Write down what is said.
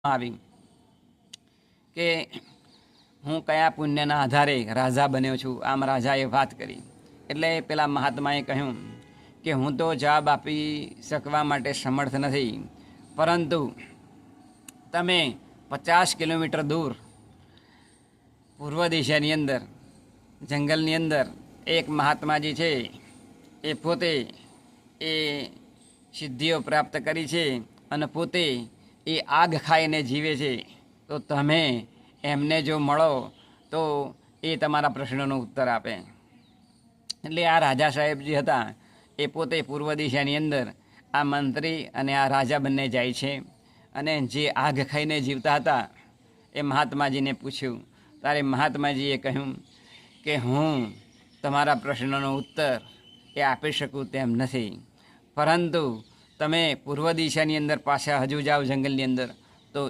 આવી કે હું કયા પુણ્યના આધારે રાજા બન્યો છું. આમ રાજાએ વાત કરી એટલે પેલા મહાત્માએ કહ્યું કે હું તો જવાબ આપી શકવા માટે સમર્થ નથી, પરંતુ તમે 50 કિલોમીટર દૂર પૂર્વ દિશાની અંદર જંગલની અંદર એક મહાત્માજી છે, એ પોતે એ સિદ્ધિઓ પ્રાપ્ત કરી છે અને પોતે એ આગ ખાઈને જીવે છે. તો તમે એમને જો મળો તો એ તમારા પ્રશ્નનો ઉત્તર આપે. એટલે આ રાજા સાહેબ જે હતા એ પોતે પૂર્વ દિશાની અંદર આ મંત્રી અને આ રાજા બંને જાય છે અને જે આગ ખાઈને જીવતા હતા એ મહાત્માજીને પૂછ્યું. ત્યારે મહાત્માજીએ કહ્યું કે હું તમારા પ્રશ્નનો ઉત્તર એ આપી શકું તેમ નથી, પરંતુ તમે પૂર્વ દિશાની અંદર પાછા હજુ જાઓ જંગલની અંદર તો